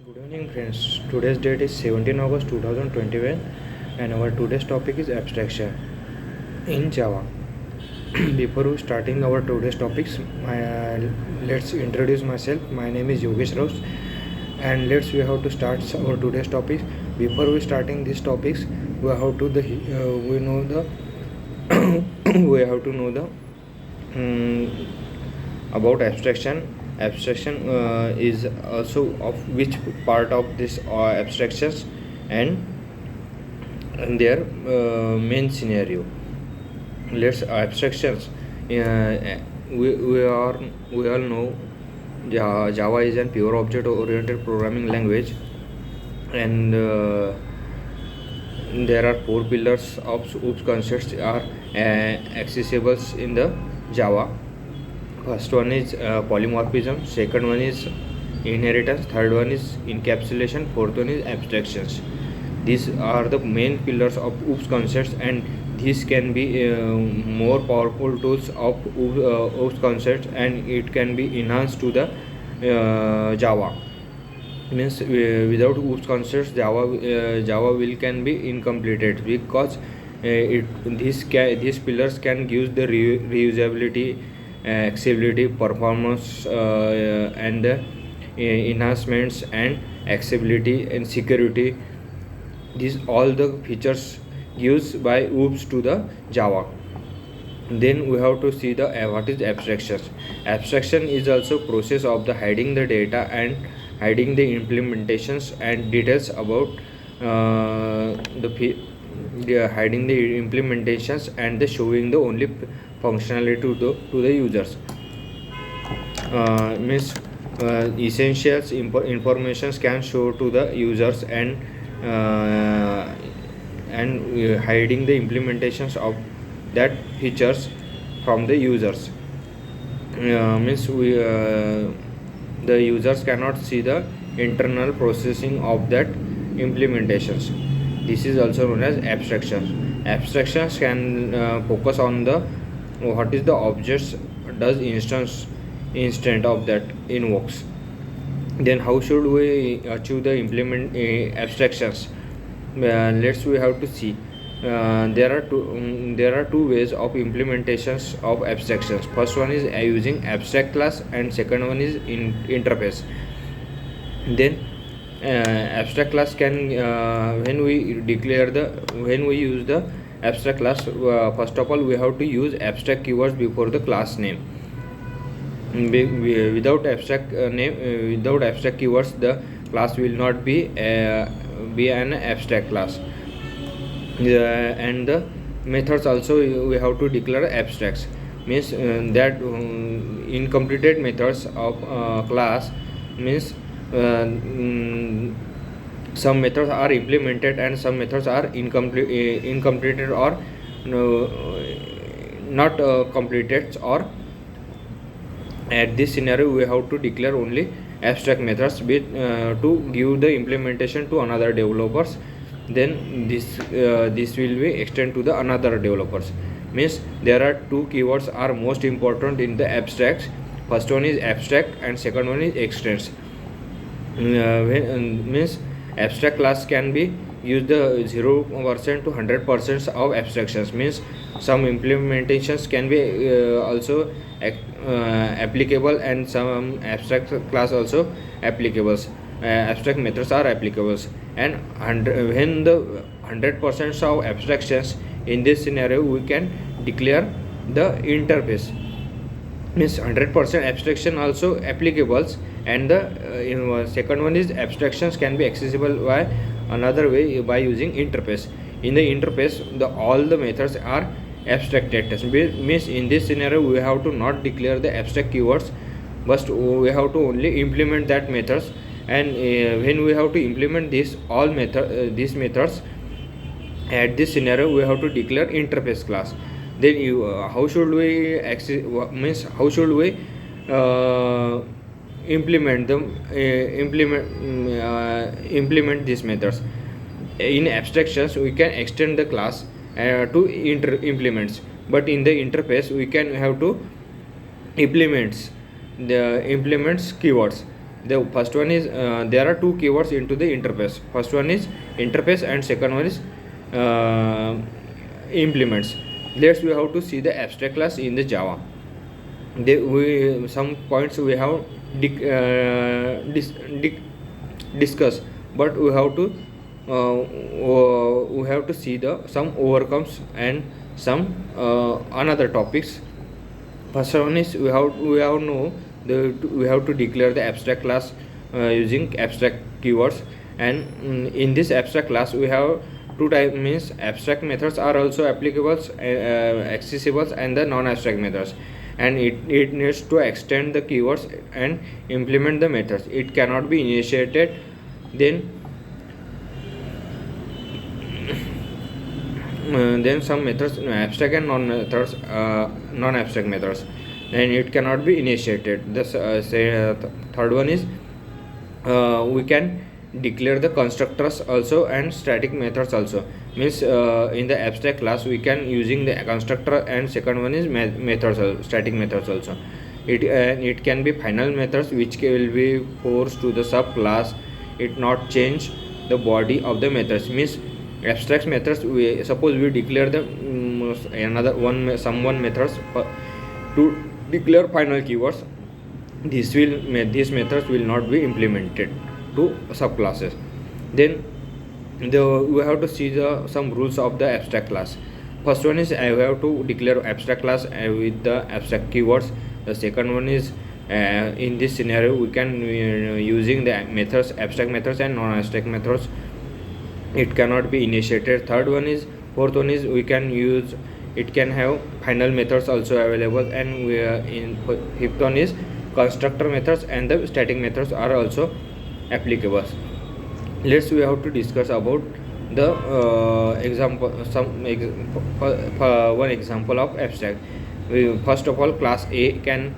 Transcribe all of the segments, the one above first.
Good evening friends. Today's date is 17 August 2021 and our today's topic is abstraction in Java. Before we starting our today's topics, let's introduce myself. My name is Yogesh Rose and we have to start our today's topics. Before we starting these topics, we have to the we know the we have to know the about abstraction. Abstraction is also of which part of this abstractions and their main scenario. Let's abstractions. We all know Java is a pure object oriented programming language, and there are four pillars of OOPS concepts are accessible in the Java. First one is polymorphism, second one is inheritance, third one is encapsulation, fourth one is abstractions. These are the main pillars of OOPS concepts, and these can be more powerful tools of OOPS concepts, and it can be enhanced to the Java. Means without OOPS concepts, Java will can be incompleted, because these pillars can give the reusability, accessibility, performance, and enhancements, and accessibility and security. These all the features used by OOPS to the Java. Then we have to see the what is abstraction. Abstraction is also process of the hiding the data and hiding the implementations and details about hiding the implementations and the showing the only functionality to the users. Means essentials informations can show to the users, and hiding the implementations of that features from the users. Means the users cannot see the internal processing of that implementations. This is also known as abstractions. Abstractions can focus on the what is the objects does instant of that invokes. Then how should we achieve the implement abstractions? We have to see there are two ways of implementations of abstractions. First one is using abstract class, and second one is interface. Then abstract class can when we use the abstract class, first of all we have to use abstract keywords before the class name. Without abstract without abstract keywords, the class will not be an abstract class. And the methods also we have to declare abstracts. Means that incompleted methods of class. Means some methods are implemented and some methods are incompleted or not completed. Or at this scenario we have to declare only abstract methods to give the implementation to another developers. Then this will be extend to the another developers. Means there are two keywords are most important in the abstracts. First one is abstract and second one is extends. Means abstract class can be used the 0% to 100% of abstractions. Means some implementations can be also applicable, and some abstract class also applicable. Abstract methods are applicable, and when the 100% of abstractions, in this scenario we can declare the interface. Means 100% abstraction also applicable, and the second one is abstractions can be accessible by another way by using interface. In the interface, all the methods are abstracted. Means in this scenario we have to not declare the abstract keywords, but we have to only implement that methods. And when we have to implement these methods, at this scenario we have to declare interface class. Then how should we means how should we implement these methods? In abstractions we can extend the class to implements, but in the interface we can have to implements keywords. The first one is there are two keywords into the interface. First one is interface and second one is implements. Let's we have to see the abstract class in the Java. We some points we have discussed, but we have to see the some overcomes and some another topics. First one is we have we have to declare the abstract class using abstract keywords, and in this abstract class we have two type, means abstract methods are also applicable, accessible, and the non-abstract methods, and it needs to extend the keywords and implement the methods. It cannot be initiated then some methods, abstract and non-abstract methods, and it cannot be initiated. The third one is we can declare the constructors also and static methods also, means in the abstract class we can using the constructor, and second one is methods, static methods also. It can be final methods which will be forced to the subclass. It not change the body of the methods, means abstract methods, we suppose we declare the another one methods to declare final keywords. These methods will not be implemented to subclasses. Then we have to see some rules of the abstract class. First one is I have to declare abstract class with the abstract keywords. The second one is in this scenario we can using the methods, abstract methods and non-abstract methods. It cannot be initiated. Fourth one is we can use, it can have final methods also available, and we in fifth one is constructor methods and the static methods are also applicable. We have to discuss about the one example of abstract. First of all, class A can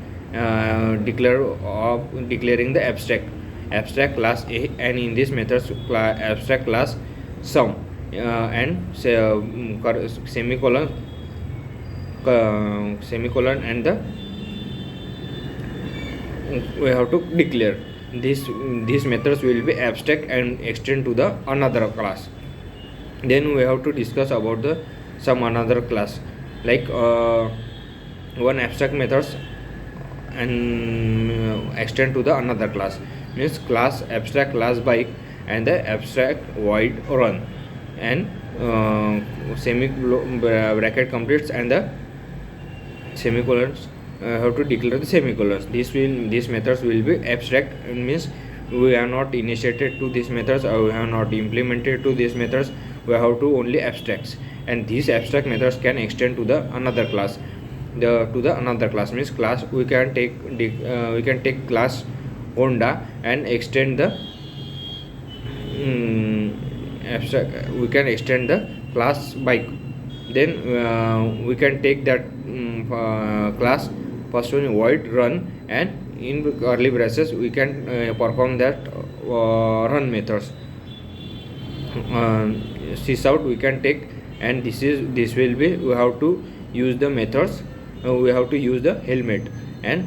declaring the abstract class A, and in this methods abstract class sum and semicolon and the we have to declare these methods will be abstract and extend to the another class. Then we have to discuss about the some another class, like one abstract methods and extend to the another class, means class abstract class bike and the abstract void run, and bracket completes and the semicolons have to declare the semicolons. These methods will be abstract, means we have not initiated to these methods or we have not implemented to these methods. We have to only abstracts, and these abstract methods can extend to the another class. Another class means class we can take class Honda and extend the abstract. We can extend the class bike. Then we can take that class first one void run, and in curly braces we can perform that run methods. Sysout we can take, and this will be we have to use the methods. We have to use the helmet and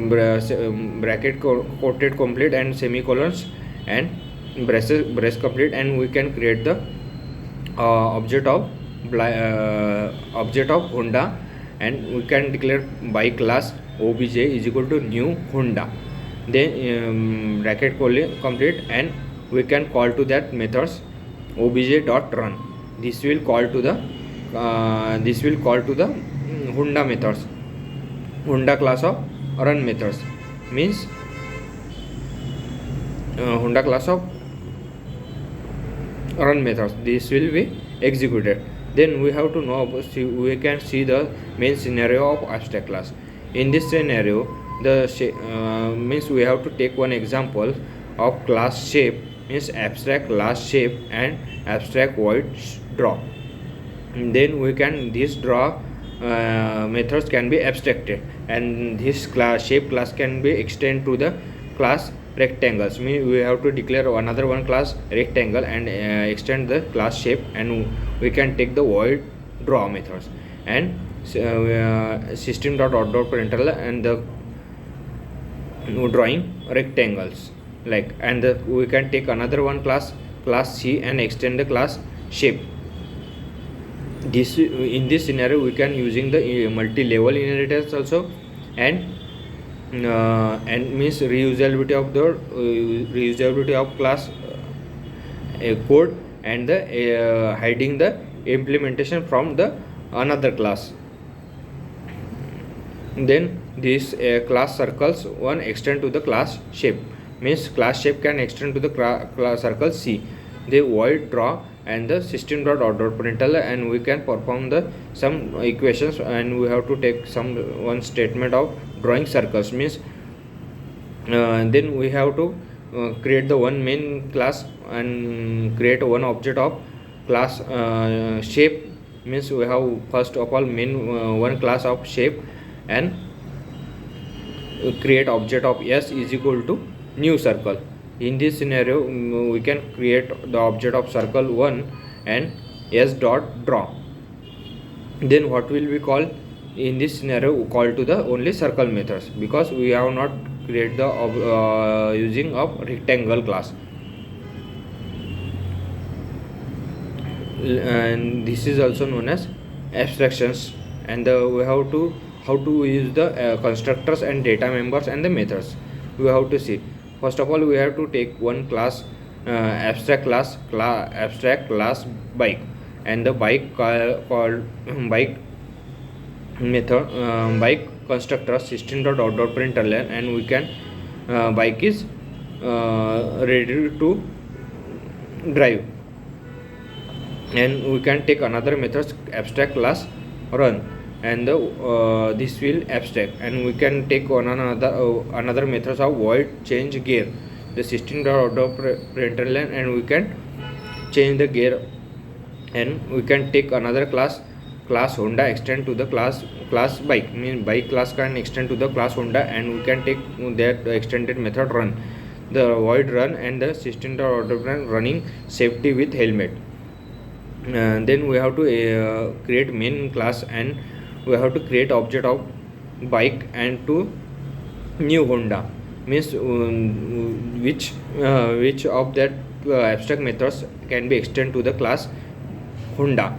bracket quoted complete and semicolons and brace complete, and we can create the object of Honda, and we can declare by class obj is equal to new Honda. Then bracket complete, and we can call to that methods obj dot run. This will call to the Honda methods, Honda class of run methods, means Honda class of run methods. This will be executed. Then we have to know we can see the main scenario of abstract class. In this scenario, means we have to take one example of class shape, means abstract class shape and abstract void draw. And then we can this draw methods can be abstracted, and this class shape class can be extend to the class rectangles. Means we have to declare another one class rectangle and extend the class shape, and we can take the void draw methods, and system.out.println and the drawing rectangles, like, and we can take another one class C, and extend the class shape. This, in this scenario, we can using the multi-level inheritance also, and means reusability of class code, and the hiding the implementation from the another class. Then this class circles one extend to the class shape, means class shape can extend to the class circle C. The void draw and the system.out.println, and we can perform the some equations, and we have to take some one statement of drawing circles, means then we have to create the one main class and create one object of class shape, means we have first of all main one class of shape, and create object of S is equal to new circle. In this scenario, we can create the object of circle 1 and S dot draw. Then what will we call in this scenario? Call to the only circle methods, because we have not create the using of rectangle class. And this is also known as abstractions, and we have to how to use the constructors and data members and the methods. We have to see, first of all, we have to take one class abstract class bike, and the bike called bike method, bike constructor system.out.println, and we can bike is ready to drive, and we can take another method abstract class run, and this will abstract, and we can take one another methods of void change gear, the system.out.println, and we can change the gear, and we can take another class Honda extend to the class bike, means bike class can extend to the class Honda, and we can take that extended method run, the void run, and the system.out.println running safety with helmet. Then we have to create main class, and we have to create object of bike and to new Honda, means which of that abstract methods can be extended to the class Honda.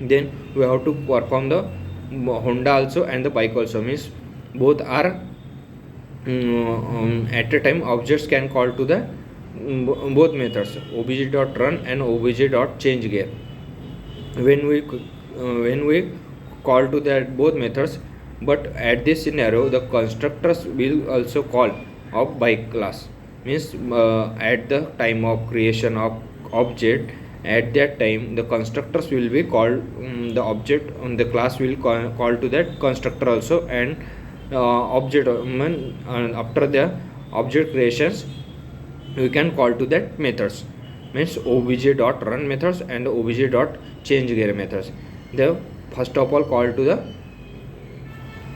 Then we have to perform the Honda also and the bike also, means both are at a time objects can call to the both methods obj.run and obj.change gear. When we call to that both methods, but at this scenario the constructors will also call of bike class, means at the time of creation of object, at that time the constructors will be called, the object on the class will call to that constructor also, and object after the object creations we can call to that methods, means obj.run methods and obj.change gear methods. The first of all call to the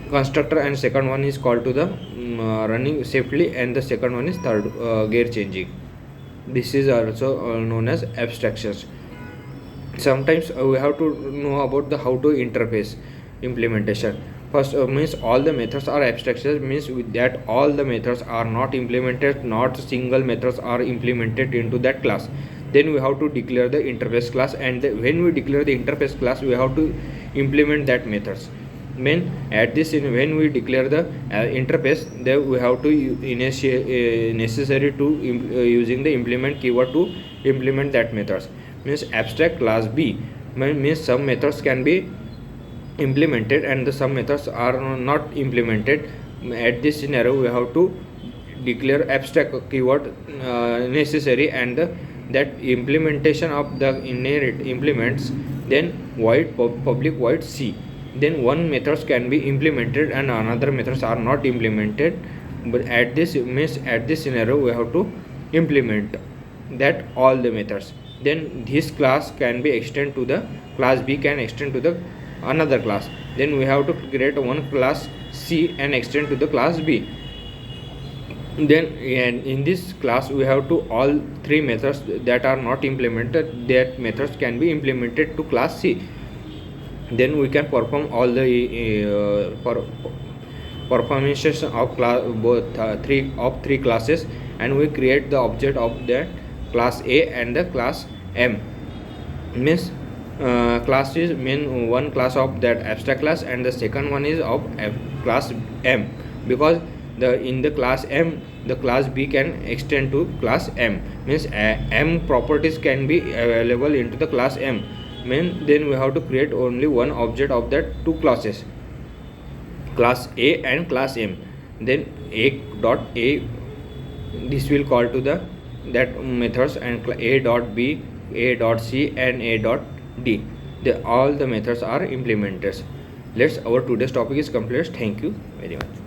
constructor, and second one is called to the running safely, and the second one is third gear changing. This is also known as abstractions. Sometimes we have to know about the how to interface implementation. First means all the methods are abstractions, means with that all the methods are not implemented, not single methods are implemented into that class. Then we have to declare the interface class, and when we declare the interface class we have to implement that methods. When we declare the interface, then we have to initiate necessary to using the implement keyword to implement that methods. Means abstract class B means some methods can be implemented and some methods are not implemented. At this scenario we have to declare abstract keyword necessary, and that implementation of the inherit implements, then void public void C. Then one methods can be implemented and another methods are not implemented, but at this scenario we have to implement that all the methods. Then this class can be extended to the class B, can extend to the another class. Then we have to create one class C and extend to the class B. Then in this class we have to all three methods that are not implemented, that methods can be implemented to class C. Then we can perform all the performances of class both three classes, and we create the object of that class A and the class M. Means class is mean one class of that abstract class, and the second one is of class M, because in the class M the class B can extend to class M. Means M properties can be available into the class M. Then we have to create only one object of that two classes, class A and class M. Then A dot A, this will call to the that methods, and A dot B, A dot C, and A dot D. All the methods are implemented. Our today's topic is complete. Thank you very much.